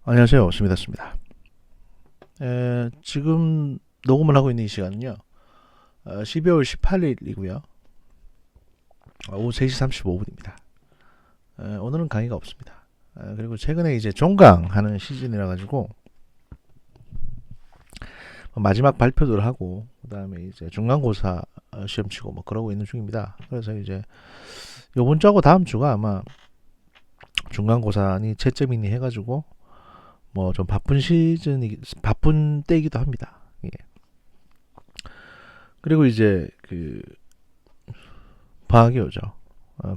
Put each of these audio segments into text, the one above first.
안녕하세요. 스미다스입니다. 지금 녹음을 하고 있는 이 시간은요. 12월 18일이고요. 오후 3시 35분입니다. 오늘은 강의가 없습니다. 그리고 최근에 이제 종강하는 시즌이라 가지고 마지막 발표들 하고 그다음에 이제 중간고사 시험 치고 뭐 그러고 있는 중입니다. 그래서 이제 요번 주하고 다음 주가 아마 중간고사니 채점이니 해가지고 뭐 좀 바쁜 때이기도 합니다. 예. 그리고 이제 그 방학이 오죠.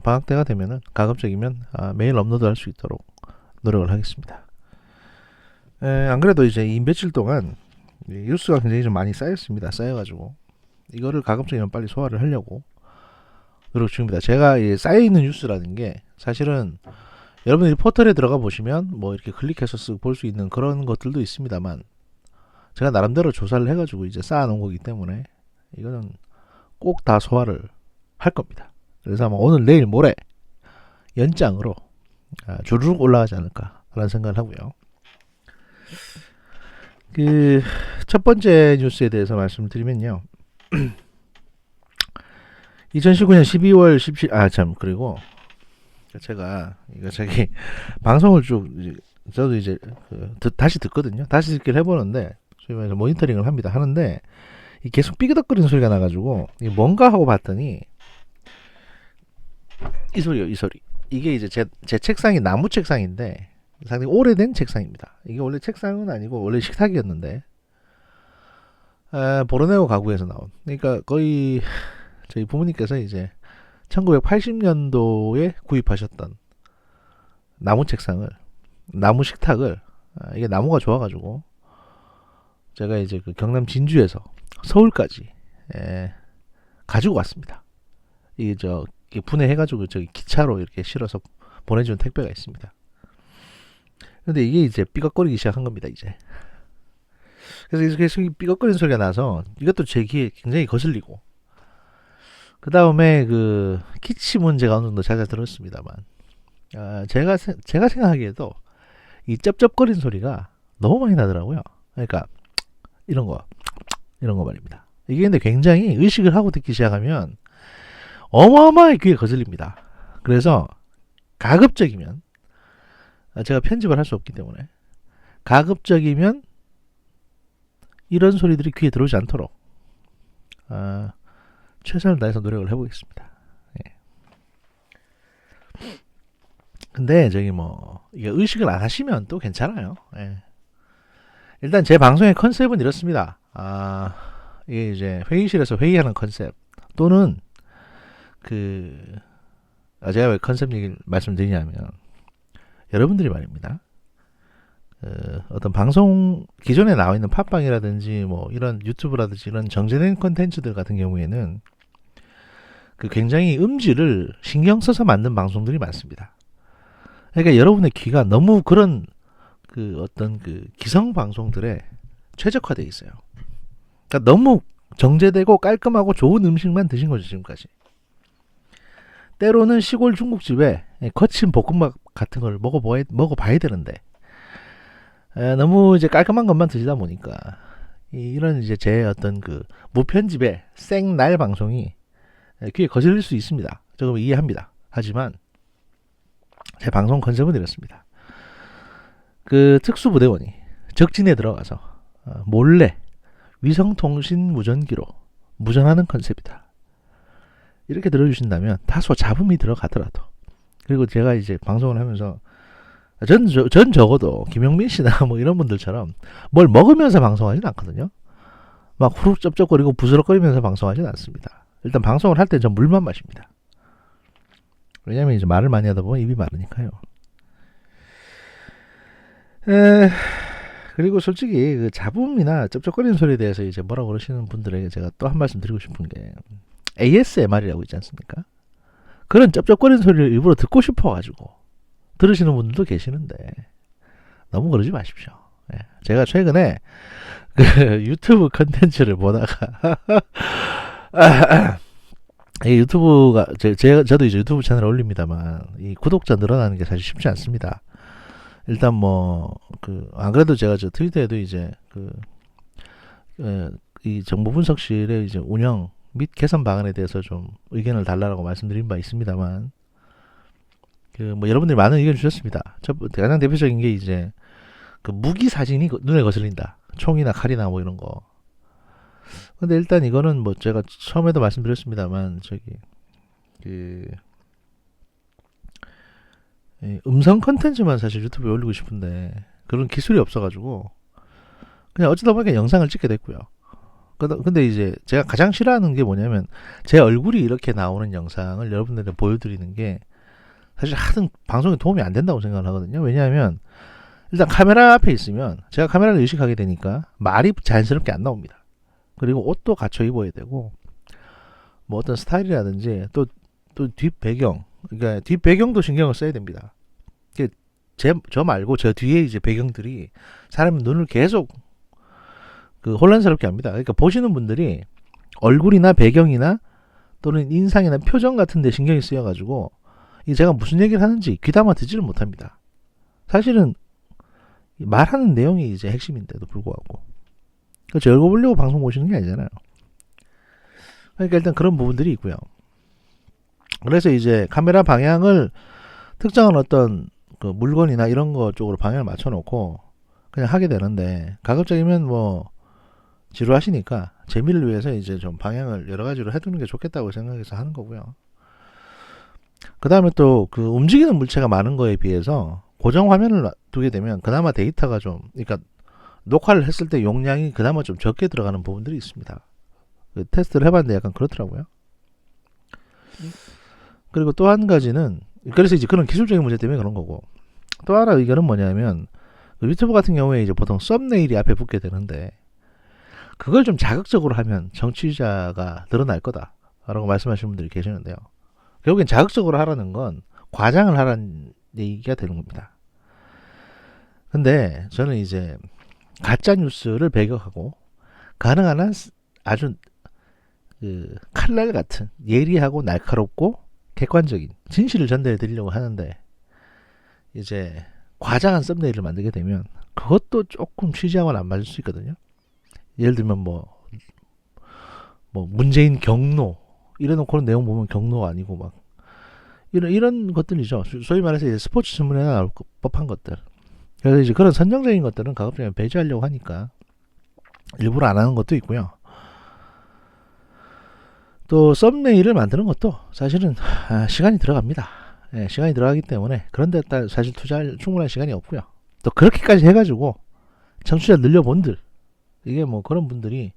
방학 때가 되면은 가급적이면 매일 업로드할 수 있도록 노력을 하겠습니다. 안 그래도 이제 이 며칠 동안 뉴스가 굉장히 좀 많이 쌓여가지고 이거를 가급적이면 빨리 소화를 하려고 노력 중입니다. 제가 쌓여 있는 뉴스라는 게 사실은 여러분들이 포털에 들어가 보시면 뭐 이렇게 클릭해서 쓱 볼 수 있는 그런 것들도 있습니다만 제가 나름대로 조사를 해가지고 이제 쌓아놓은 거기 때문에 이거는 꼭 다 소화를 할 겁니다. 그래서 아마 오늘 내일 모레 연장으로 주르륵 올라가지 않을까라는 생각을 하고요. 그 첫 번째 뉴스에 대해서 말씀드리면요. 2019년 12월 17 그리고 제가 이거 저기 방송을 쭉 저도 이제 다시 듣거든요. 다시 듣기를 해보는데 소위 말해서 모니터링을 하는데 계속 삐그덕거리는 소리가 나가지고 이게 뭔가 하고 봤더니 이 소리요, 이 소리. 이게 이제 제 책상이 나무 책상인데 상당히 오래된 책상입니다. 이게 원래 책상은 아니고 원래 식탁이었는데 보르네오 가구에서 나온. 그러니까 거의 저희 부모님께서 이제 1980년도에 구입하셨던 나무 책상을, 나무 식탁을, 이게 나무가 좋아가지고 제가 이제 그 경남 진주에서 서울까지 가지고 왔습니다. 이게 분해해가지고 저기 기차로 이렇게 실어서 보내준 택배가 있습니다. 근데 이게 이제 삐걱거리기 시작한 겁니다, 이제. 그래서 계속 삐걱거리는 소리가 나서 이것도 제 귀에 굉장히 거슬리고, 그 다음에 그 키치 문제가 어느 정도 잦아들었습니다만, 제가 생각하기에도 이 쩝쩝거리는 소리가 너무 많이 나더라고요. 그러니까 이런 거 말입니다. 이게 근데 굉장히 의식을 하고 듣기 시작하면 어마어마하게 귀에 거슬립니다. 그래서 가급적이면 제가 편집을 할 수 없기 때문에 가급적이면 이런 소리들이 귀에 들어오지 않도록 최선을 다해서 노력을 해보겠습니다. 예. 근데 이게 의식을 안 하시면 또 괜찮아요. 예. 일단 제 방송의 컨셉은 이렇습니다. 이게 이제 회의실에서 회의하는 컨셉 또는 제가 왜 컨셉 얘기를 말씀드리냐면 여러분들이 말입니다. 어떤 방송 기존에 나와 있는 팟빵이라든지 뭐 이런 유튜브라든지 이런 정제된 콘텐츠들 같은 경우에는 굉장히 음질을 신경 써서 만든 방송들이 많습니다. 그러니까 여러분의 귀가 너무 그런 어떤 기성 방송들에 최적화되어 있어요. 그러니까 너무 정제되고 깔끔하고 좋은 음식만 드신 거죠, 지금까지. 때로는 시골 중국집에 거친 볶음밥 같은 걸 먹어봐야 되는데 너무 이제 깔끔한 것만 드시다 보니까 이런 이제 제 어떤 무편집의 생날 방송이 귀에 거슬릴 수 있습니다. 조금 이해합니다. 하지만 제 방송 컨셉은 이렇습니다. 특수부대원이 적진에 들어가서 몰래 위성통신 무전기로 무전하는 컨셉이다. 이렇게 들어주신다면 다소 잡음이 들어가더라도, 그리고 제가 이제 방송을 하면서 전 적어도 김영민 씨나 뭐 이런 분들처럼 뭘 먹으면서 방송하지는 않거든요. 막 후룩 쩝쩝거리고 부스럭거리면서 방송하지는 않습니다. 일단 방송을 할 때 전 물만 마십니다. 왜냐면 이제 말을 많이 하다 보면 입이 마르니까요. 그리고 솔직히 잡음이나 쩝쩝거리는 소리에 대해서 이제 뭐라고 그러시는 분들에게 제가 또 한 말씀 드리고 싶은 게 ASMR이라고 있지 않습니까? 그런 쩝쩝거리는 소리를 일부러 듣고 싶어가지고 들으시는 분들도 계시는데 너무 그러지 마십시오. 제가 최근에 유튜브 컨텐츠를 보다가 이 유튜브가 저도 이제 유튜브 채널을 올립니다만 이 구독자 늘어나는 게 사실 쉽지 않습니다. 일단 뭐 안 그래도 제가 저 트위터에도 이제 이 정보 분석실의 이제 운영 및 개선 방안에 대해서 좀 의견을 달라고 말씀드린 바 있습니다만, 뭐 여러분들이 많은 의견 주셨습니다. 가장 대표적인 게 이제 무기 사진이 눈에 거슬린다. 총이나 칼이나 뭐 이런 거. 근데 일단 이거는 뭐 제가 처음에도 말씀드렸습니다만, 음성 컨텐츠만 사실 유튜브에 올리고 싶은데 그런 기술이 없어가지고 그냥 어쩌다 보니까 영상을 찍게 됐고요. 근데 이제 제가 가장 싫어하는 게 뭐냐면, 제 얼굴이 이렇게 나오는 영상을 여러분들한테 보여드리는 게 사실 하등 방송에 도움이 안 된다고 생각을 하거든요. 왜냐하면 일단 카메라 앞에 있으면 제가 카메라를 의식하게 되니까 말이 자연스럽게 안 나옵니다. 그리고 옷도 갖춰 입어야 되고, 뭐 어떤 스타일이라든지 또 뒷배경, 그러니까 뒷배경도 신경을 써야 됩니다. 저 말고 저 뒤에 이제 배경들이 사람 눈을 계속 혼란스럽게 합니다. 그러니까 보시는 분들이 얼굴이나 배경이나 또는 인상이나 표정 같은 데 신경이 쓰여가지고 제가 무슨 얘기를 하는지 귀담아 듣지를 못합니다. 사실은 말하는 내용이 이제 핵심인데도 불구하고 제 얼굴 보려고 방송 보시는 게 아니잖아요. 그러니까 일단 그런 부분들이 있고요. 그래서 이제 카메라 방향을 특정한 어떤 물건이나 이런 거 쪽으로 방향을 맞춰놓고 그냥 하게 되는데, 가급적이면 뭐 지루하시니까 재미를 위해서 이제 좀 방향을 여러 가지로 해두는 게 좋겠다고 생각해서 하는 거고요. 그 다음에 또 움직이는 물체가 많은 거에 비해서 고정 화면을 두게 되면 그나마 데이터가 그러니까 녹화를 했을 때 용량이 그나마 좀 적게 들어가는 부분들이 있습니다. 테스트를 해봤는데 약간 그렇더라고요. 그리고 또 한 가지는, 그래서 이제 그런 기술적인 문제 때문에 그런 거고, 또 하나 의견은 뭐냐면, 유튜브 같은 경우에 이제 보통 썸네일이 앞에 붙게 되는데 그걸 좀 자극적으로 하면 정치자가 늘어날 거다라고 말씀하시는 분들이 계시는데요. 결국엔 자극적으로 하라는 건 과장을 하라는 얘기가 되는 겁니다. 근데 저는 이제 가짜 뉴스를 배격하고 가능한 한 아주 칼날 같은 예리하고 날카롭고 객관적인 진실을 전달해 드리려고 하는데, 이제 과장한 썸네일을 만들게 되면 그것도 조금 취지하고는 안 맞을 수 있거든요. 예를 들면 뭐 문재인 경로 이래놓고는 내용 보면 경로가 아니고 막 이런 것들이죠. 소위 말해서 이제 스포츠 신문에 나올 법한 것들. 그래서 이제 그런 선정적인 것들은 가급적이면 배제하려고 하니까 일부러 안 하는 것도 있고요. 또 썸네일을 만드는 것도 사실은 시간이 들어갑니다. 시간이 들어가기 때문에 그런데 사실 투자할 충분한 시간이 없고요. 또 그렇게까지 해가지고 청취자 늘려본들, 이게 뭐 그런 분들이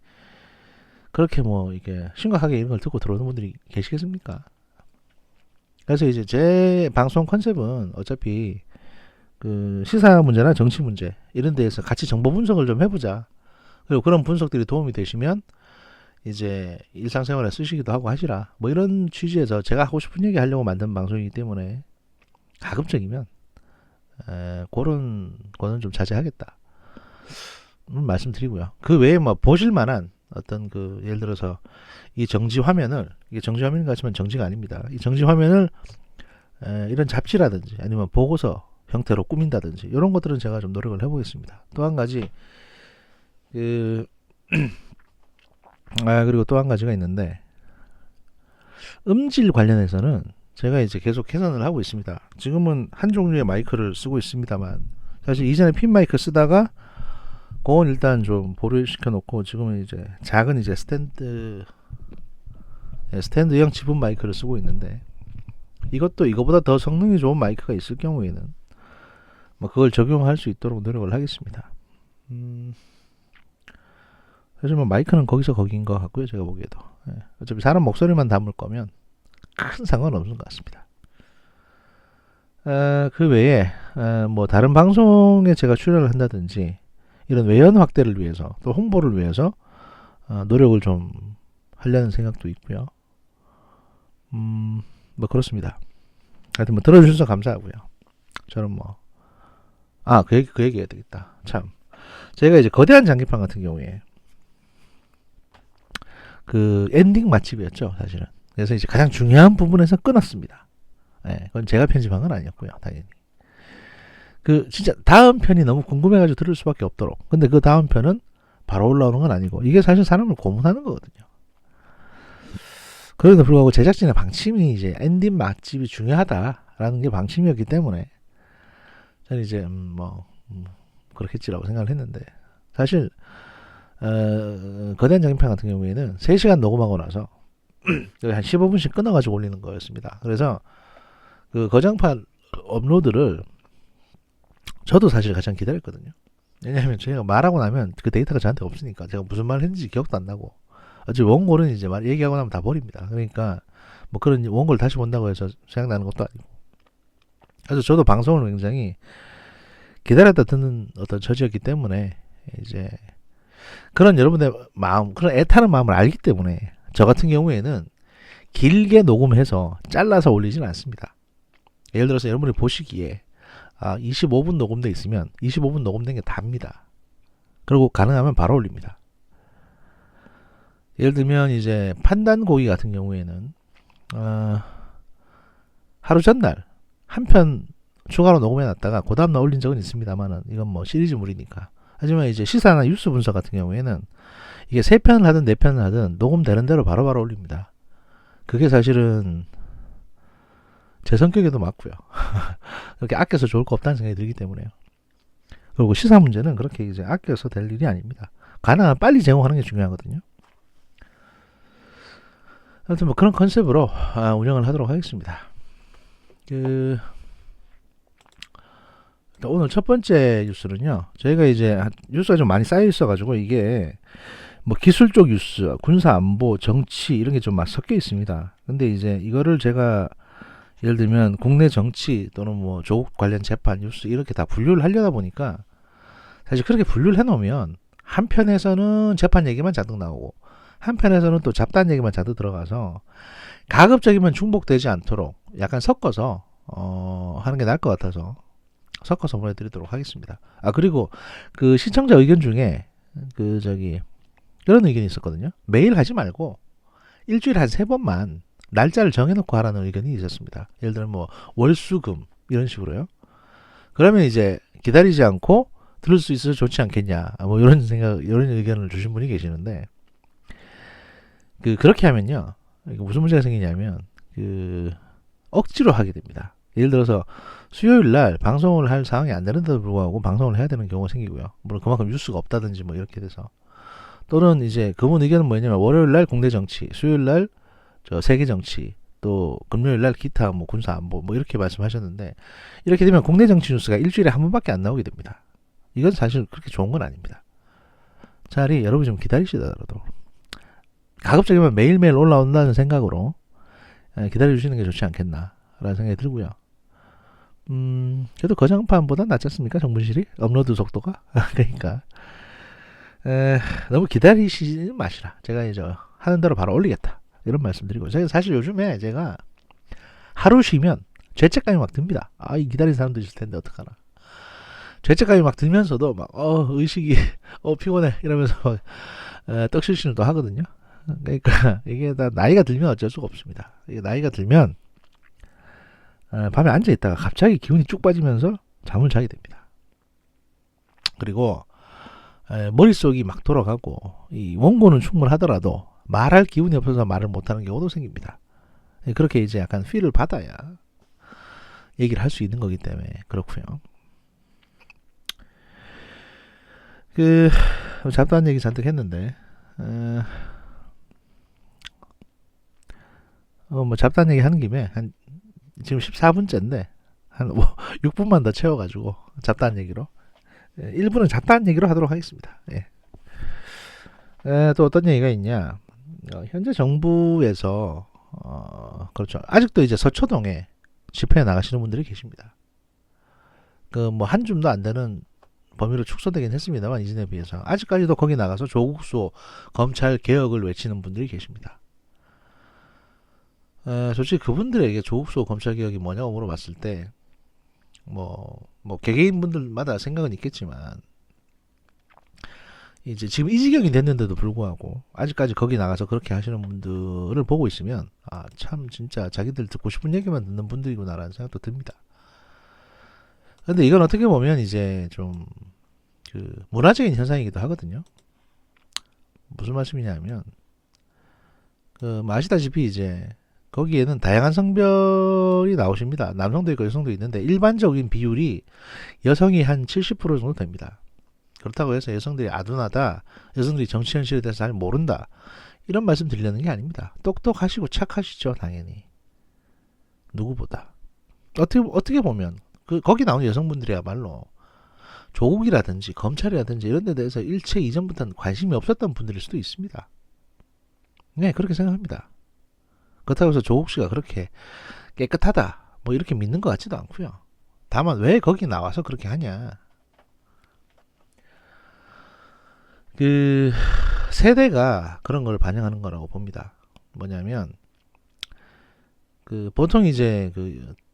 그렇게 뭐 이게 심각하게 이런 걸 듣고 들어오는 분들이 계시겠습니까? 그래서 이제 제 방송 컨셉은 어차피 시사 문제나 정치 문제 이런 데에서 같이 정보 분석을 좀 해보자. 그리고 그런 분석들이 도움이 되시면 이제 일상생활에 쓰시기도 하고 하시라, 뭐 이런 취지에서 제가 하고 싶은 얘기 하려고 만든 방송이기 때문에 가급적이면 그런 거는 좀 자제하겠다 말씀드리고요. 그 외에 뭐 보실만한 어떤 예를 들어서 이 정지 화면을, 이게 정지 화면 같지만 정지가 아닙니다. 이 정지 화면을 이런 잡지라든지 아니면 보고서 형태로 꾸민다든지 이런 것들은 제가 좀 노력을 해보겠습니다. 또 한 가지 그리고 또 한 가지가 있는데, 음질 관련해서는 제가 이제 계속 개선을 하고 있습니다. 지금은 한 종류의 마이크를 쓰고 있습니다만, 사실 이전에 핀 마이크 쓰다가 그건 일단 좀 보류시켜 놓고 지금은 이제 작은 이제 스탠드형 지분 마이크를 쓰고 있는데, 이것도 이거보다 더 성능이 좋은 마이크가 있을 경우에는 뭐 그걸 적용할 수 있도록 노력을 하겠습니다. 사실 뭐 마이크는 거기서 거기인 것 같고요. 제가 보기에도 어차피 사람 목소리만 담을 거면 큰 상관없는 것 같습니다. 그 외에 뭐 다른 방송에 제가 출연을 한다든지 이런 외연 확대를 위해서 또 홍보를 위해서 노력을 좀 하려는 생각도 있고요. 뭐 그렇습니다. 하여튼 뭐 들어주셔서 감사하고요. 저는 그 얘기 해야 되겠다. 참, 제가 이제 거대한 장기판 같은 경우에 엔딩 맛집이었죠, 사실은. 그래서 이제 가장 중요한 부분에서 끊었습니다. 그건 제가 편집한 건 아니었고요, 당연히. 그 진짜 다음 편이 너무 궁금해가지고 들을 수밖에 없도록. 근데 그 다음 편은 바로 올라오는 건 아니고 이게 사실 사람을 고문하는 거거든요. 그럼에도 불구하고 제작진의 방침이 이제 엔딩 맛집이 중요하다라는 게 방침이었기 때문에 저는 이제 그렇겠지라고 생각을 했는데 사실 거대한 장인편 같은 경우에는 3시간 녹음하고 나서 한 15분씩 끊어가지고 올리는 거였습니다. 그래서 그 거장판 업로드를 저도 사실 가장 기다렸거든요. 왜냐하면 제가 말하고 나면 그 데이터가 저한테 없으니까 제가 무슨 말 했는지 기억도 안 나고 어차피 원고는 이제 말 얘기하고 나면 다 버립니다. 그러니까 뭐 그런 원고를 다시 본다고 해서 생각나는 것도 아니고 그래서 저도 방송을 굉장히 기다렸다 듣는 어떤 처지였기 때문에 이제 그런 여러분의 마음, 그런 애타는 마음을 알기 때문에 저 같은 경우에는 길게 녹음해서 잘라서 올리지는 않습니다. 예를 들어서 여러분이 보시기에 25분 녹음돼 있으면 25분 녹음된 게 답니다. 그리고 가능하면 바로 올립니다. 예를 들면 이제 판단고기 같은 경우에는 하루 전날 한 편 추가로 녹음해놨다가 그 다음날 올린 적은 있습니다만은 이건 뭐 시리즈물이니까. 하지만 이제 시사나 뉴스 분석 같은 경우에는 이게 3편을 하든 4편을 하든 녹음되는 대로 바로바로 올립니다. 그게 사실은 제 성격에도 맞고요. 그렇게 아껴서 좋을 거 없다는 생각이 들기 때문에요. 그리고 시사 문제는 그렇게 이제 아껴서 될 일이 아닙니다. 가능한 빨리 제공하는 게 중요하거든요. 아무튼 뭐 그런 컨셉으로 운영을 하도록 하겠습니다. 오늘 첫 번째 뉴스는요. 저희가 이제 뉴스가 좀 많이 쌓여 있어가지고 이게 뭐 기술 쪽 뉴스, 군사 안보, 정치 이런 게 좀 막 섞여 있습니다. 근데 이제 이거를 제가 예를 들면 국내 정치 또는 뭐 조국 관련 재판 뉴스 이렇게 다 분류를 하려다 보니까 사실 그렇게 분류를 해놓으면 한편에서는 재판 얘기만 잔뜩 나오고 한편에서는 또 잡다한 얘기만 잔뜩 들어가서 가급적이면 중복되지 않도록 약간 섞어서 하는 게 나을 것 같아서 섞어서 보내드리도록 하겠습니다. 그리고 그 시청자 의견 중에 그런 의견이 있었거든요. 매일 하지 말고 일주일에 한 3번만 날짜를 정해놓고 하라는 의견이 있었습니다. 예를 들면 뭐 월수금 이런 식으로요. 그러면 이제 기다리지 않고 들을 수 있어서 좋지 않겠냐 뭐 이런 의견을 주신 분이 계시는데 그렇게 하면요 무슨 문제가 생기냐면 억지로 하게 됩니다. 예를 들어서 수요일 날 방송을 할 상황이 안 되는데도 불구하고 방송을 해야 되는 경우가 생기고요. 물론 그만큼 뉴스가 없다든지 뭐 이렇게 돼서 또는 이제 그분 의견은 뭐냐면 월요일 날 국내 정치, 수요일 날 세계 정치, 또 금요일 날 기타 뭐 군사 안보 뭐 이렇게 말씀하셨는데 이렇게 되면 국내 정치 뉴스가 일주일에 한 번밖에 안 나오게 됩니다. 이건 사실 그렇게 좋은 건 아닙니다. 차라리 여러분이 좀 기다리시더라도 가급적이면 매일매일 올라온다는 생각으로 기다려주시는 게 좋지 않겠나라는 생각이 들고요. 그래도 거장판보다 낫지 않습니까? 정분실이 업로드 속도가 그러니까 너무 기다리시지 마시라. 제가 이제 하는 대로 바로 올리겠다 이런 말씀드리고 제가 사실 요즘에 제가 하루 쉬면 죄책감이 막 듭니다. 이 기다린 사람도 있을 텐데 어떡하나. 죄책감이 막 들면서도 막 의식이 피곤해 이러면서 막 떡실신을 또 하거든요. 그러니까 이게 다 나이가 들면 어쩔 수가 없습니다. 이게 나이가 들면 밤에 앉아 있다가 갑자기 기운이 쭉 빠지면서 잠을 자게 됩니다. 그리고 머릿속이 막 돌아가고 이 원고는 충분하더라도 말할 기운이 없어서 말을 못하는 경우도 생깁니다. 그렇게 이제 약간 필을 받아야 얘기를 할 수 있는 거기 때문에 그렇고요. 잡다한 얘기 잔뜩 했는데 뭐 잡다한 얘기 하는 김에 지금 14분째인데 한 6분만 더 채워가지고 잡다한 얘기로 1부는 잡다한 얘기로 하도록 하겠습니다. 또 어떤 얘기가 있냐? 현재 정부에서 그렇죠. 아직도 이제 서초동에 집회에 나가시는 분들이 계십니다. 뭐 한 줌도 안 되는 범위로 축소되긴 했습니다만 이전에 비해서 아직까지도 거기 나가서 조국 수호 검찰 개혁을 외치는 분들이 계십니다. 솔직히 그분들에게 조국 수호 검찰 개혁이 뭐냐고 물어봤을 때 뭐 개개인 분들마다 생각은 있겠지만 이제 지금 이 지경이 됐는데도 불구하고 아직까지 거기 나가서 그렇게 하시는 분들을 보고 있으면 참 진짜 자기들 듣고 싶은 얘기만 듣는 분들이구나라는 생각도 듭니다. 근데 이건 어떻게 보면 이제 좀 그 문화적인 현상이기도 하거든요. 무슨 말씀이냐면 뭐 아시다시피 이제 거기에는 다양한 성별이 나오십니다. 남성도 있고 여성도 있는데 일반적인 비율이 여성이 한 70% 정도 됩니다. 그렇다고 해서 여성들이 아둔하다, 여성들이 정치 현실에 대해서 잘 모른다, 이런 말씀 드리려는 게 아닙니다. 똑똑하시고 착하시죠, 당연히. 누구보다. 어떻게 보면 거기 나오는 여성분들이야말로 조국이라든지 검찰이라든지 이런 데 대해서 일체 이전부터는 관심이 없었던 분들일 수도 있습니다. 네, 그렇게 생각합니다. 그렇다고 해서 조국 씨가 그렇게 깨끗하다, 뭐 이렇게 믿는 것 같지도 않고요. 다만 왜 거기 나와서 그렇게 하냐. 그 세대가 그런 걸 반영하는 거라고 봅니다. 뭐냐면 보통 이제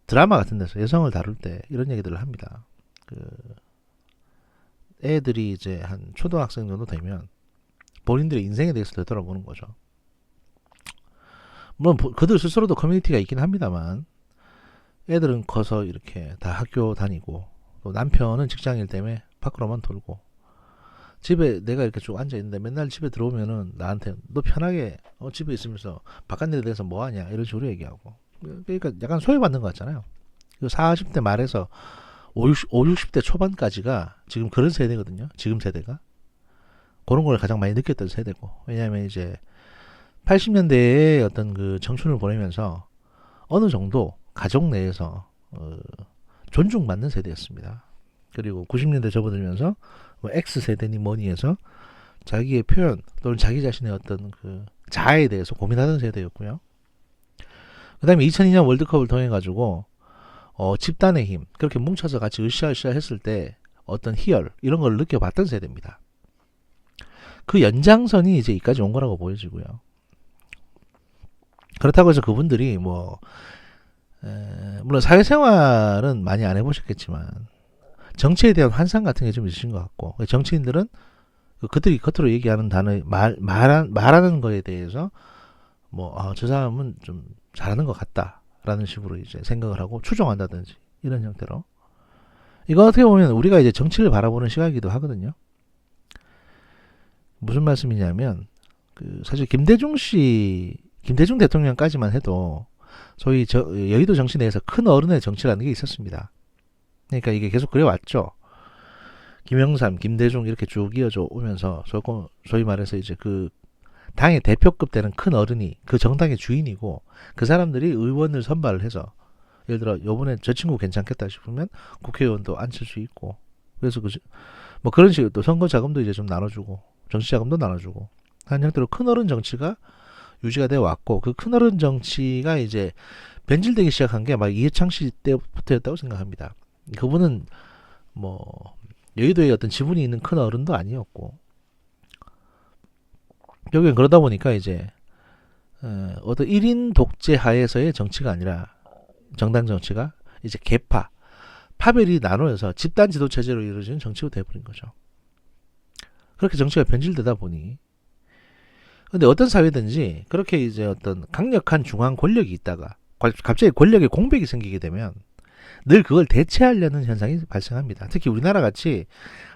드라마 같은 데서 여성을 다룰 때 이런 얘기들을 합니다. 애들이 이제 한 초등학생 정도 되면 본인들의 인생에 대해서 되돌아보는 거죠. 물론 그들 스스로도 커뮤니티가 있긴 합니다만 애들은 커서 이렇게 다 학교 다니고 또 남편은 직장일 때문에 밖으로만 돌고 집에 내가 이렇게 쭉 앉아 있는데 맨날 집에 들어오면은 나한테 너 편하게 집에 있으면서 바깥일에 대해서 뭐 하냐 이런 식으로 얘기하고, 그러니까 약간 소외받는 것 같잖아요. 40대 말에서 60대 초반까지가 지금 그런 세대거든요. 지금 세대가 그런 걸 가장 많이 느꼈던 세대고, 왜냐하면 이제 80년대에 어떤 청춘을 보내면서 어느 정도 가족 내에서 존중받는 세대였습니다. 그리고 90년대 접어들면서 뭐 X세대니 뭐니 해서 자기의 표현 또는 자기 자신의 어떤 자아에 대해서 고민하던 세대였고요. 그 다음에 2002년 월드컵을 통해 가지고 집단의 힘, 그렇게 뭉쳐서 같이 으쌰으쌰 했을 때 어떤 희열, 이런 걸 느껴봤던 세대입니다. 그 연장선이 이제 이까지 온 거라고 보여지고요. 그렇다고 해서 그분들이 물론 사회생활은 많이 안 해보셨겠지만 정치에 대한 환상 같은 게 좀 있으신 것 같고, 정치인들은 그들이 겉으로 얘기하는 단어 말하는 거에 대해서 저 사람은 좀 잘하는 것 같다라는 식으로 이제 생각을 하고 추종한다든지 이런 형태로, 이거 어떻게 보면 우리가 이제 정치를 바라보는 시각이기도 하거든요. 무슨 말씀이냐면 사실 김대중 대통령까지만 해도 소위 여의도 정치 내에서 큰 어른의 정치라는 게 있었습니다. 그러니까 이게 계속 그래왔죠. 김영삼, 김대중 이렇게 쭉 이어져 오면서 소위 말해서 이제 당의 대표급 되는 큰 어른이 그 정당의 주인이고, 그 사람들이 의원을 선발을 해서 예를 들어 요번에 저 친구 괜찮겠다 싶으면 국회의원도 앉힐 수 있고, 그래서 그런 식으로 또 선거 자금도 이제 좀 나눠주고 정치 자금도 나눠주고 하는 형태로 큰 어른 정치가 유지가 되어 왔고, 그 큰 어른 정치가 이제 변질되기 시작한 게 아마 이해창 씨 때부터였다고 생각합니다. 그분은 여의도에 어떤 지분이 있는 큰 어른도 아니었고, 결국엔 그러다 보니까 이제 어떤 1인 독재 하에서의 정치가 아니라 정당 정치가 이제 파별이 나눠서 집단 지도 체제로 이루어지는 정치가 되어버린 거죠. 그렇게 정치가 변질되다 보니, 근데 어떤 사회든지 그렇게 이제 어떤 강력한 중앙 권력이 있다가 갑자기 권력의 공백이 생기게 되면 늘 그걸 대체하려는 현상이 발생합니다. 특히 우리나라 같이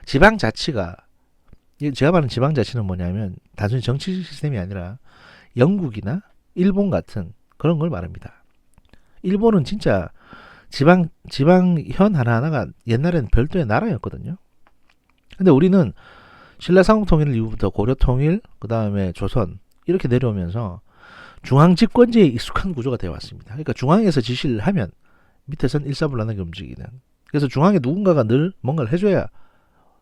지방자치가, 제가 말하는 지방자치는 뭐냐면 단순히 정치 시스템이 아니라 영국이나 일본 같은 그런 걸 말합니다. 일본은 진짜 지방현 하나하나가 옛날에는 별도의 나라였거든요. 근데 우리는 신라 삼국통일 이후부터 고려통일, 그 다음에 조선 이렇게 내려오면서 중앙 집권제에 익숙한 구조가 되어 왔습니다. 그러니까 중앙에서 지시를 하면 밑에선 일사불란하게 움직이는, 그래서 중앙에 누군가가 늘 뭔가를 해줘야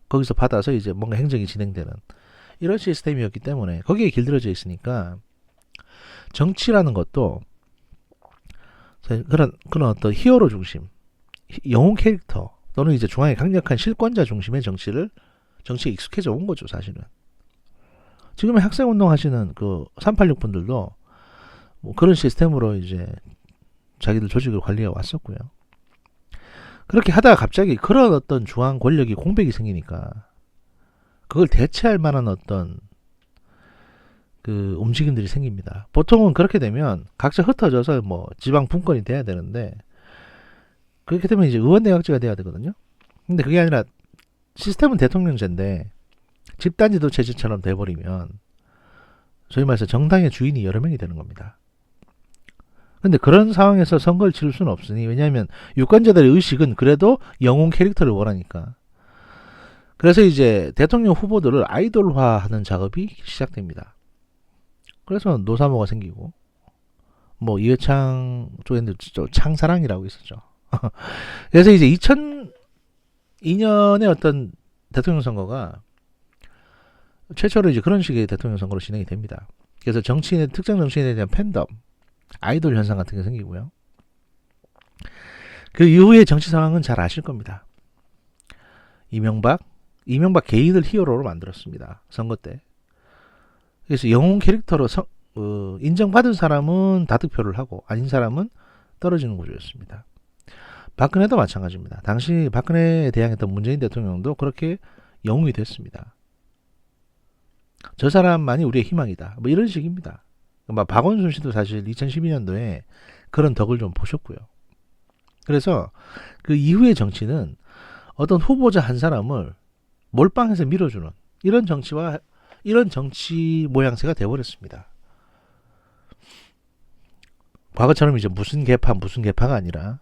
거기서 받아서 이제 뭔가 행정이 진행되는 이런 시스템이었기 때문에 거기에 길들여져 있으니까 정치라는 것도 그런 어떤 히어로 중심, 영웅 캐릭터 또는 이제 중앙의 강력한 실권자 중심의 정치에 익숙해져 온 거죠, 사실은. 지금의 학생운동 하시는 386 분들도 그런 시스템으로 이제 자기들 조직을 관리해 왔었고요. 그렇게 하다가 갑자기 그런 어떤 중앙 권력이 공백이 생기니까 그걸 대체할 만한 어떤 움직임들이 생깁니다. 보통은 그렇게 되면 각자 흩어져서 지방 분권이 돼야 되는데, 그렇게 되면 이제 의원 내각제가 돼야 되거든요. 근데 그게 아니라 시스템은 대통령제인데 집단지도 체제처럼 돼버리면 소위 말해서 정당의 주인이 여러 명이 되는 겁니다. 근데 그런 상황에서 선거를 치를 수는 없으니, 왜냐하면 유권자들의 의식은 그래도 영웅 캐릭터를 원하니까. 그래서 이제 대통령 후보들을 아이돌화하는 작업이 시작됩니다. 그래서 노사모가 생기고, 뭐 이회창 쪽에는 창사랑이라고 있었죠. 그래서 이제 2002년에 어떤 대통령 선거가 최초로 이제 그런 식의 대통령 선거로 진행이 됩니다. 그래서 특정 정치인에 대한 팬덤, 아이돌 현상 같은 게 생기고요. 그 이후의 정치 상황은 잘 아실 겁니다. 이명박 개인을 히어로로 만들었습니다. 선거 때. 그래서 영웅 캐릭터로 인정받은 사람은 다득표를 하고 아닌 사람은 떨어지는 구조였습니다. 박근혜도 마찬가지입니다. 당시 박근혜에 대항했던 문재인 대통령도 그렇게 영웅이 됐습니다. 저 사람만이 우리의 희망이다. 뭐 이런 식입니다. 박원순 씨도 사실 2012년도에 그런 덕을 좀 보셨고요. 그래서 그 이후의 정치는 어떤 후보자 한 사람을 몰빵해서 밀어주는 이런 정치 모양새가 되어버렸습니다. 과거처럼 이제 무슨 개파가 아니라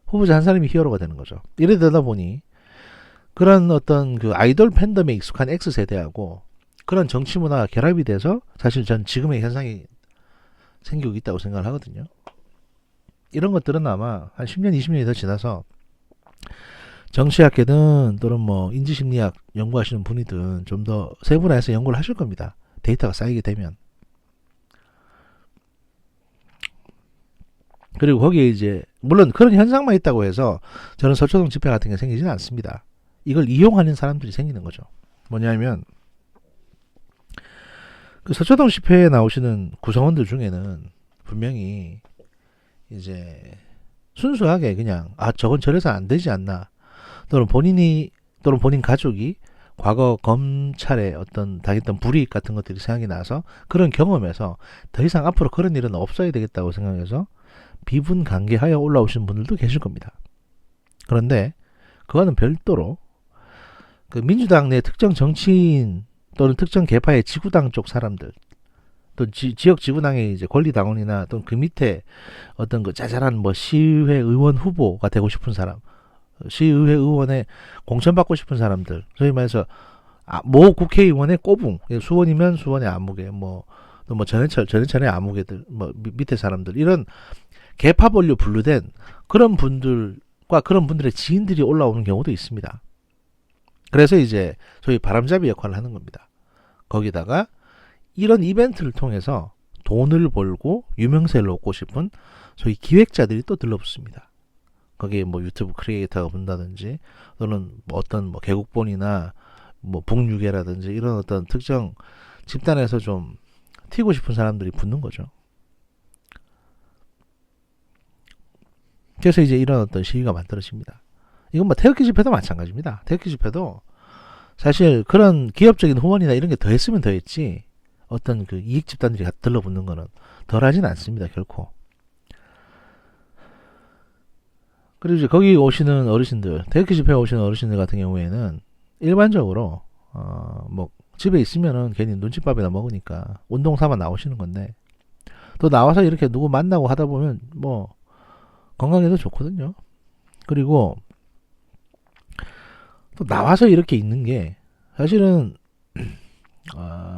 후보자 한 사람이 히어로가 되는 거죠. 이래 되다 보니 그런 어떤 그 아이돌 팬덤에 익숙한 X세대하고 그런 정치 문화가 결합이 돼서 사실 전 지금의 현상이 생기고 있다고 생각을 하거든요. 이런 것들은 아마 한 10년, 20년이 더 지나서 정치학계든 또는 뭐 인지심리학 연구하시는 분이든 좀 더 세분화해서 연구를 하실 겁니다. 데이터가 쌓이게 되면. 그리고 거기에 이제 물론 그런 현상만 있다고 해서 저는 서초동 집회 같은 게 생기지는 않습니다. 이걸 이용하는 사람들이 생기는 거죠. 뭐냐면 그 서초동 집회에 나오시는 구성원들 중에는 분명히 이제 순수하게 그냥 저건 저래서 안 되지 않나, 또는 본인 가족이 과거 검찰의 어떤 당했던 불이익 같은 것들이 생각이 나서 그런 경험에서 더 이상 앞으로 그런 일은 없어야 되겠다고 생각해서 비분간개하여 올라오신 분들도 계실 겁니다. 그런데 그와는 별도로 그 민주당 내 특정 정치인 또는 특정 계파의 지구당 쪽 사람들, 또 지역 지구당의 이제 권리당원이나 또는 그 밑에 어떤 그 자잘한 뭐 시의회 의원 후보가 되고 싶은 사람, 시의회 의원에 공천받고 싶은 사람들, 소위 말해서 모 국회의원의 꼬붕, 수원이면 수원의 아무개, 또 전해철의 아무개들, 밑에 사람들, 이런 개파벌로 분류된 그런 분들과 그런 분들의 지인들이 올라오는 경우도 있습니다. 그래서 이제 소위 바람잡이 역할을 하는 겁니다. 거기다가 이런 이벤트를 통해서 돈을 벌고 유명세를 얻고 싶은 소위 기획자들이 또 들러붙습니다. 거기에 뭐 유튜브 크리에이터가 본다든지 또는 뭐 어떤 뭐 개국본이나 뭐 북유계라든지 이런 어떤 특정 집단에서 좀 튀고 싶은 사람들이 붙는 거죠. 그래서 이제 이런 어떤 시위가 만들어집니다. 이건 뭐 태극기 집회도 마찬가지입니다. 태극기 집회도 사실 그런 기업적인 후원이나 이런 게 더했으면 더했지 어떤 그 이익 집단들이 들러붙는 거는 덜하진 않습니다. 결코. 그리고 이제 거기 오시는 어르신들, 태극기 집회에 오시는 어르신들 같은 경우에는 일반적으로 뭐 집에 있으면은 괜히 눈칫밥이나 먹으니까 운동 삼아 나오시는 건데, 또 나와서 이렇게 누구 만나고 하다 보면 뭐 건강에도 좋거든요. 그리고 또 나와서 이렇게 있는 게 사실은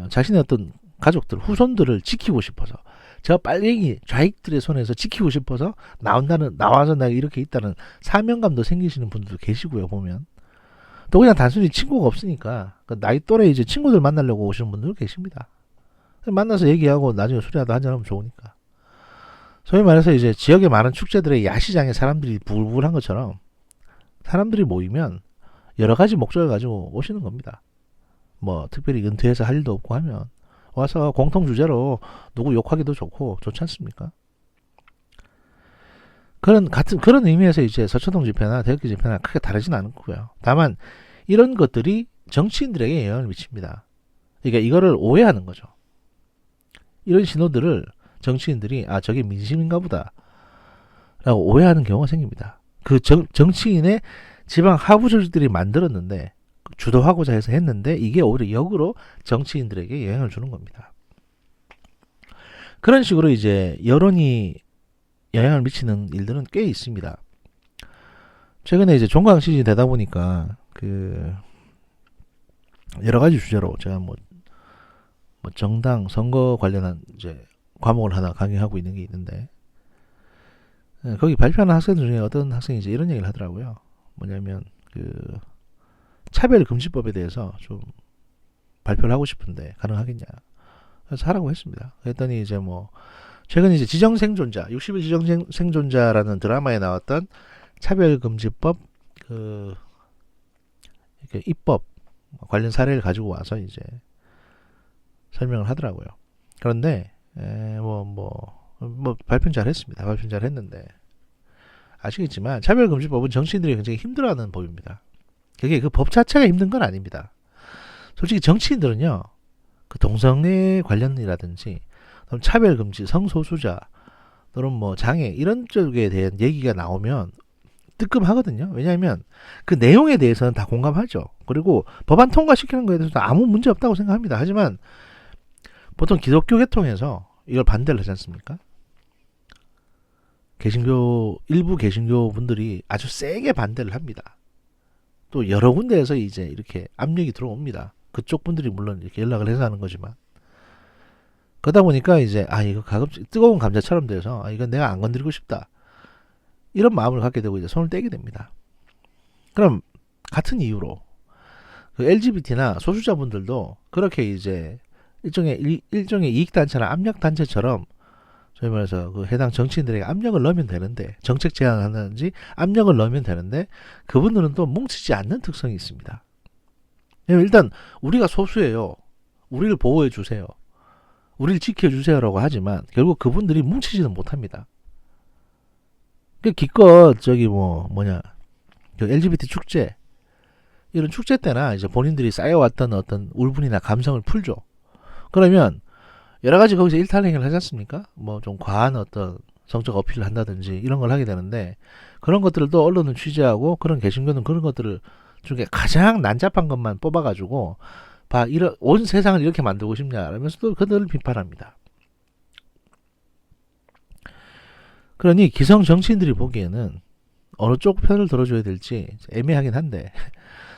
자신의 어떤 가족들, 후손들을 지키고 싶어서, 저 빨갱이 좌익들의 손에서 지키고 싶어서 나와서 내가 이렇게 있다는 사명감도 생기시는 분들도 계시고요. 보면 또 그냥 단순히 친구가 없으니까 나이 또래 이제 친구들 만나려고 오시는 분들도 계십니다. 만나서 얘기하고 나중에 술이라도 한잔하면 좋으니까. 소위 말해서 이제 지역의 많은 축제들의 야시장에 사람들이 부글부글한 것처럼 사람들이 모이면 여러 가지 목적을 가지고 오시는 겁니다. 뭐 특별히 은퇴해서 할 일도 없고 하면 와서 공통 주제로 누구 욕하기도 좋고 좋지 않습니까? 그런 의미에서 이제 서초동 집회나 태극기 집회나 크게 다르진 않고요. 다만 이런 것들이 정치인들에게 영향을 미칩니다. 그러니까 이거를 오해하는 거죠. 이런 신호들을 정치인들이 저게 민심인가 보다 라고 오해하는 경우가 생깁니다. 그 정치인의 지방 하부 조직들이 만들었는데 주도하고자 해서 했는데 이게 오히려 역으로 정치인들에게 영향을 주는 겁니다. 그런 식으로 이제 여론이 영향을 미치는 일들은 꽤 있습니다. 최근에 이제 종강 시즌이 되다 보니까 그 여러 가지 주제로 제가 뭐 정당 선거 관련한 이제 과목을 하나 강의하고 있는 게 있는데 거기 발표하는 학생들 중에 어떤 학생이 이제 이런 얘기를 하더라고요. 뭐냐면 그 차별금지법에 대해서 좀 발표를 하고 싶은데 가능하겠냐. 그래서 하라고 했습니다. 그랬더니 이제 뭐 최근 이제 지정생존자 60일 지정생존자라는 드라마에 나왔던 차별금지법 그 이렇게 입법 관련 사례를 가지고 와서 이제 설명을 하더라고요. 그런데 발표는 잘했습니다. 발표는 잘했는데 아시겠지만 차별금지법은 정치인들이 굉장히 힘들어하는 법입니다. 그게 그 법 자체가 힘든 건 아닙니다. 솔직히 정치인들은요, 그 동성애 관련이라든지 차별금지, 성소수자 또는 뭐 장애 이런 쪽에 대한 얘기가 나오면 뜨끔하거든요. 왜냐하면 그 내용에 대해서는 다 공감하죠. 그리고 법안 통과시키는 거에 대해서도 아무 문제 없다고 생각합니다. 하지만 보통 기독교 계통에서 이걸 반대를 하지 않습니까? 일부 개신교 분들이 아주 세게 반대를 합니다. 또 여러 군데에서 이제 이렇게 압력이 들어옵니다. 그쪽 분들이 물론 이렇게 연락을 해서 하는 거지만. 그러다 보니까 이제, 이거 가끔씩 뜨거운 감자처럼 돼서, 이건 내가 안 건드리고 싶다. 이런 마음을 갖게 되고 이제 손을 떼게 됩니다. 그럼, 같은 이유로, 그 LGBT나 소수자분들도 그렇게 이제 일종의 이익단체나 압력단체처럼 소위 말해서 그 해당 정치인들에게 압력을 넣으면 되는데 정책 제안을 한다든지 압력을 넣으면 되는데 그분들은 또 뭉치지 않는 특성이 있습니다. 일단 우리가 소수예요. 우리를 보호해 주세요. 우리를 지켜주세요라고 하지만 결국 그분들이 뭉치지는 못합니다. 기껏 그 LGBT 축제 이런 축제 때나 이제 본인들이 쌓여왔던 어떤 울분이나 감성을 풀죠. 그러면 여러 가지 거기서 일탈행위를 하지 않습니까? 뭐 좀 과한 어떤 성적 어필을 한다든지 이런 걸 하게 되는데 그런 것들을 또 언론은 취재하고 그런 개신교는 그런 것들을 중에 가장 난잡한 것만 뽑아가지고 온 세상을 이렇게 만들고 싶냐라면서 또 그들을 비판합니다. 그러니 기성 정치인들이 보기에는 어느 쪽 편을 들어줘야 될지 애매하긴 한데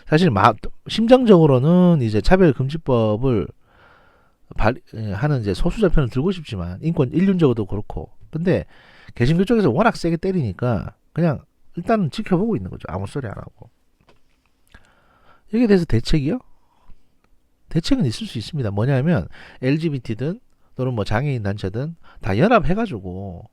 사실 심정적으로는 이제 차별금지법을 하는 이제 소수자 편을 들고 싶지만 인륜적으로도 그렇고 근데 개신교 쪽에서 워낙 세게 때리니까 그냥 일단은 지켜보고 있는 거죠. 아무 소리 안 하고. 여기에 대해서 대책이요? 대책은 있을 수 있습니다. 뭐냐면 LGBT든 또는 뭐 장애인 단체든 다 연합해가지고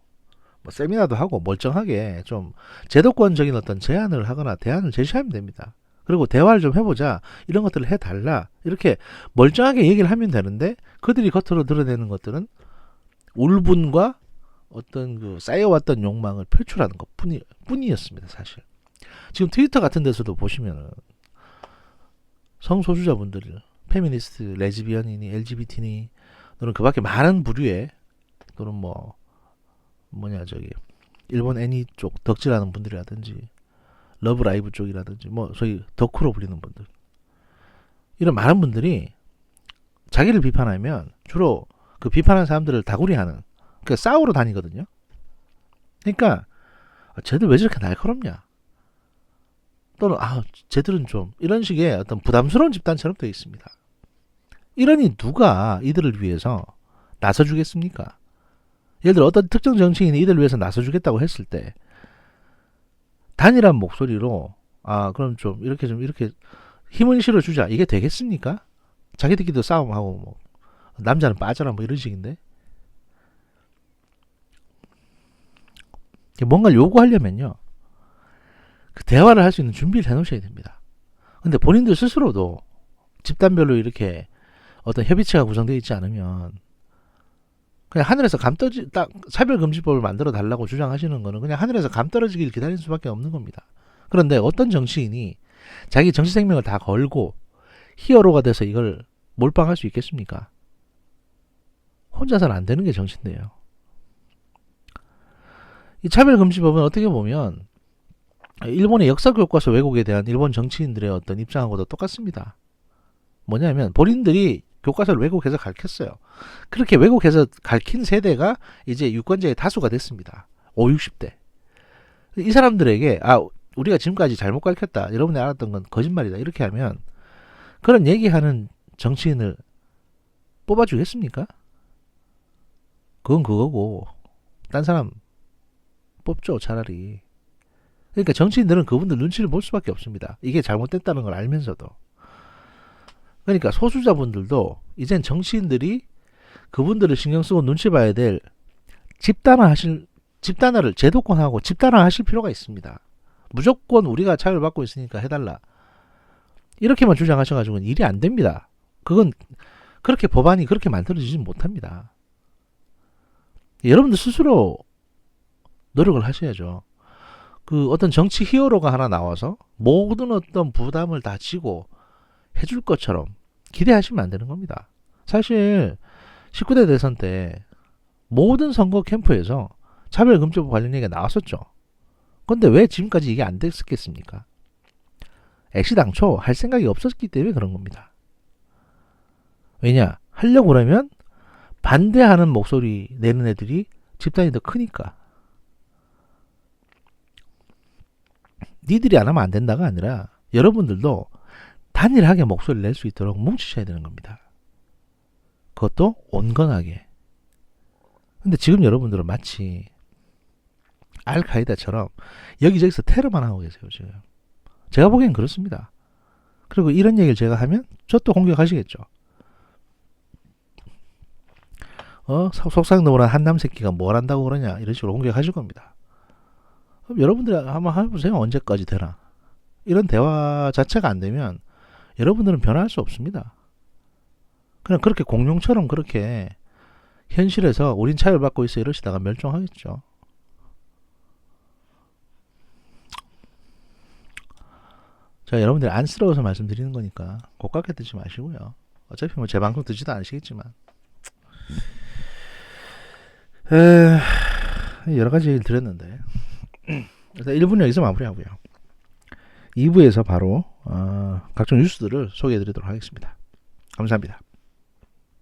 뭐 세미나도 하고 멀쩡하게 좀 제도권적인 어떤 제안을 하거나 대안을 제시하면 됩니다. 그리고 대화를 좀 해보자. 이런 것들을 해달라. 이렇게 멀쩡하게 얘기를 하면 되는데 그들이 겉으로 드러내는 것들은 울분과 어떤 그 쌓여왔던 욕망을 표출하는 것 뿐이었습니다. 사실. 지금 트위터 같은 데서도 보시면은 성소수자분들, 페미니스트, 레즈비언이니, LGBT니 또는 그 밖에 많은 부류의 또는 일본 애니 쪽 덕질하는 분들이라든지 러브라이브 쪽이라든지 소위 덕후로 불리는 분들 이런 많은 분들이 자기를 비판하면 주로 그 비판하는 사람들을 다구리하는 그러니까 싸우러 다니거든요. 그러니까 쟤들 왜 저렇게 날카롭냐 또는 쟤들은 좀 이런 식의 어떤 부담스러운 집단처럼 되어 있습니다. 이러니 누가 이들을 위해서 나서주겠습니까? 예를 들어 어떤 특정 정치인이 이들을 위해서 나서주겠다고 했을 때 단일한 목소리로 그럼 좀 이렇게 힘을 실어주자 이게 되겠습니까? 자기들끼리도 싸움하고 남자는 빠져라 이런 식인데 뭔가를 요구하려면요 그 대화를 할 수 있는 준비를 해놓으셔야 됩니다. 근데 본인들 스스로도 집단별로 이렇게 어떤 협의체가 구성되어 있지 않으면 그냥 하늘에서 차별금지법을 만들어 달라고 주장하시는 거는 그냥 하늘에서 감 떨어지길 기다릴 수밖에 없는 겁니다. 그런데 어떤 정치인이 자기 정치 생명을 다 걸고 히어로가 돼서 이걸 몰빵할 수 있겠습니까? 혼자서는 안 되는 게 정치인데요. 이 차별금지법은 어떻게 보면 일본의 역사 교과서 왜곡에 대한 일본 정치인들의 어떤 입장하고도 똑같습니다. 뭐냐면 본인들이 교과서를 왜곡해서 가르쳤어요. 그렇게 왜곡해서 가르친 세대가 이제 유권자의 다수가 됐습니다. 5, 60대. 이 사람들에게 우리가 지금까지 잘못 가르쳤다. 여러분이 알았던 건 거짓말이다. 이렇게 하면 그런 얘기하는 정치인을 뽑아주겠습니까? 그건 그거고 딴 사람 뽑죠 차라리. 그러니까 정치인들은 그분들 눈치를 볼 수밖에 없습니다. 이게 잘못됐다는 걸 알면서도. 그러니까 소수자분들도 이젠 정치인들이 그분들을 신경 쓰고 눈치 봐야 될 집단화를 제도권하고 집단화하실 필요가 있습니다. 무조건 우리가 차별을 받고 있으니까 해달라. 이렇게만 주장하셔가지고는 일이 안 됩니다. 그건 그렇게 법안이 그렇게 만들어지지 못합니다. 여러분들 스스로 노력을 하셔야죠. 그 어떤 정치 히어로가 하나 나와서 모든 어떤 부담을 다 지고 해줄 것처럼 기대하시면 안 되는 겁니다. 사실 19대 대선 때 모든 선거 캠프에서 차별금지법 관련 얘기가 나왔었죠. 근데 왜 지금까지 이게 안 됐겠습니까? 애시당초 할 생각이 없었기 때문에 그런 겁니다. 왜냐? 하려고 그러면 반대하는 목소리 내는 애들이 집단이 더 크니까. 니들이 안 하면 안 된다가 아니라 여러분들도 단일하게 목소리를 낼 수 있도록 뭉치셔야 되는 겁니다. 그것도 온건하게. 근데 지금 여러분들은 마치 알카에다처럼 여기저기서 테러만 하고 계세요 지금. 제가 보기엔 그렇습니다. 그리고 이런 얘기를 제가 하면 저 또 공격하시겠죠. 속상너무나 한남 새끼가 뭘 한다고 그러냐 이런 식으로 공격하실 겁니다. 그럼 여러분들이 한번 해보세요. 언제까지 되나. 이런 대화 자체가 안 되면 여러분들은 변화할 수 없습니다. 그냥 그렇게 공룡처럼 그렇게 현실에서 우린 차별받고 있어 이러시다가 멸종하겠죠. 자, 여러분들이 안쓰러워서 말씀드리는 거니까 고깝게 듣지 마시고요. 어차피 뭐 제 방송 듣지도 않으시겠지만 여러 가지 얘기를 드렸는데 일단 1부는 여기서 마무리하고요. 2부에서 바로 각종 뉴스들을 소개해 드리도록 하겠습니다. 감사합니다.